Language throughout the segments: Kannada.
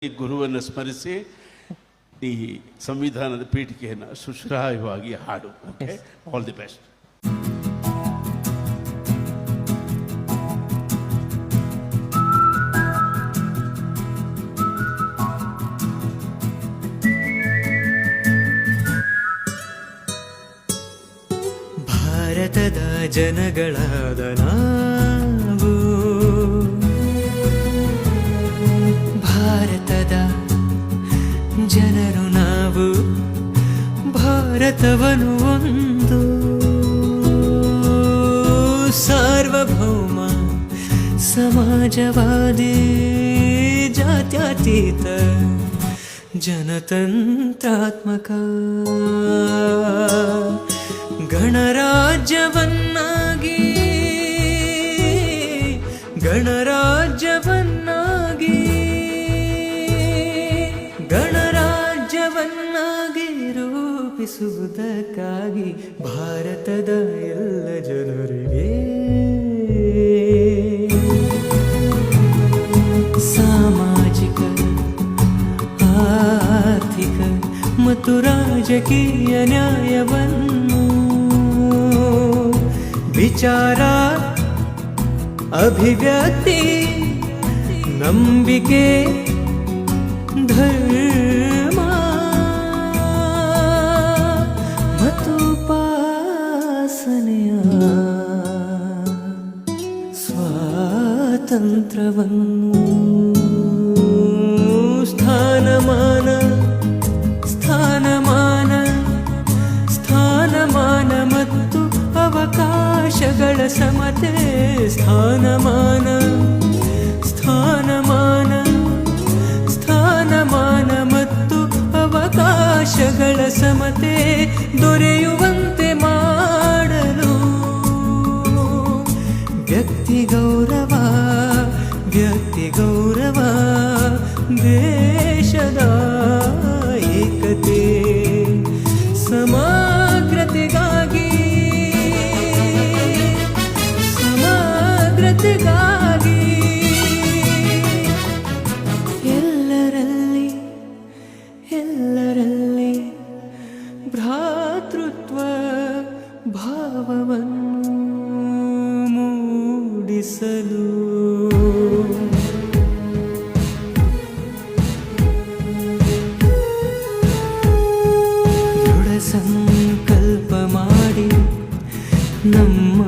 ಈ ಗುರುವನ್ನು ಸ್ಮರಿಸಿ ಈ ಸಂವಿಧಾನದ ಪೀಠಿಕೆಯನ್ನು ಸುಶ್ರಾವ್ಯವಾಗಿ ಹಾಡು. Okay, all the best. ಭಾರತದ ಜನಗಳಾದ ನಾವು ಭಾರತದ ಜನರು ನಾವು ಭಾರತವನ್ನು ಒಂದು ಸಾರ್ವಭೌಮ ಸಮಾಜವಾದಿ ಜಾತ್ಯತೀತ ಜನತಂತ್ರಾತ್ಮಕ ಗಣರಾಜ್ಯವನ್ನಾಗಿ ಗಣರಾಜ್ಯವನ್ನಾಗಿ ರೂಪಿಸುವುದಕ್ಕಾಗಿ ಭಾರತದ ಎಲ್ಲ ಜನರಿಗೆ ಸಾಮಾಜಿಕ ಆರ್ಥಿಕ ಮತ್ತು ರಾಜಕೀಯ ನ್ಯಾಯವನ್ನು ವಿಚಾರ ಅಭಿವ್ಯಕ್ತಿ ನಂಬಿಕೆ ಧರ್ಮ ಮತ್ತು ಉಪಾಸನೆಯ ಸ್ವಾತಂತ್ರ್ಯವನ್ನು ಸ್ಥಾನಮಾನ ಮತ್ತು ಅವಕಾಶಗಳ ಸಮತೆ ಸ್ಥಾನಮಾನ ಮತ್ತು ಅವಕಾಶಗಳ ಸಮತೆ ದೊರೆಯುವಂತೆ ಮಾಡಲು ವ್ಯಕ್ತಿ ಗೌರವ ದೇಶದ ಏಕತೆ ಸಮಗ್ರತೆಗಾಗಿ ಎಲ್ಲರಲ್ಲಿ ಭ್ರಾತೃತ್ವ ಭಾವವನ್ನು ಮೂಡಿಸಲು ದೃಢ ಸಂಕಲ್ಪ ಮಾಡಿ ನಮ್ಮ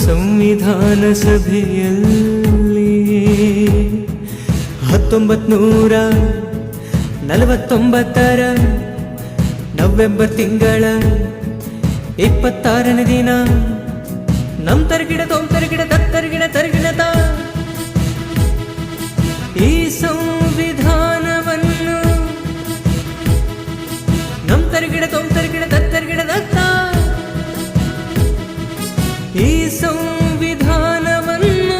ಸಂವಿಧಾನ ಸಭೆಯಲ್ಲಿ 1949 ನವೆಂಬರ್ ತಿಂಗಳ 26ನೇ ದಿನ ನಮ್ ತರಗಿಡ ತರಗಿಣತ ಈ ಸಂವಿಧಾನವನ್ನು ನಮ್ ತರಗಿಡ ದತ್ತ ಈ ಸಂವಿಧಾನವನ್ನು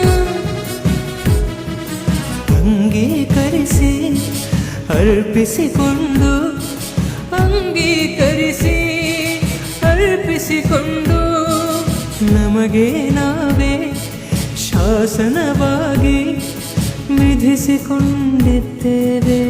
ಅಂಗೀಕರಿಸಿ ಅರ್ಪಿಸಿಕೊಂಡು ನಮಗೆ ನಾವೇ ಶಾಸನವಾಗಿ ವಿಧಿಸಿಕೊಂಡಿದ್ದೇವೆ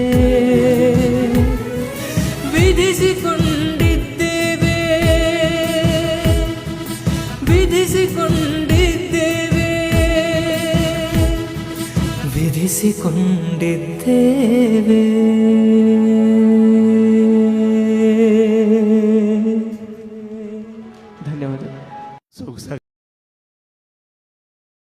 ಧನ್ಯವಾದ.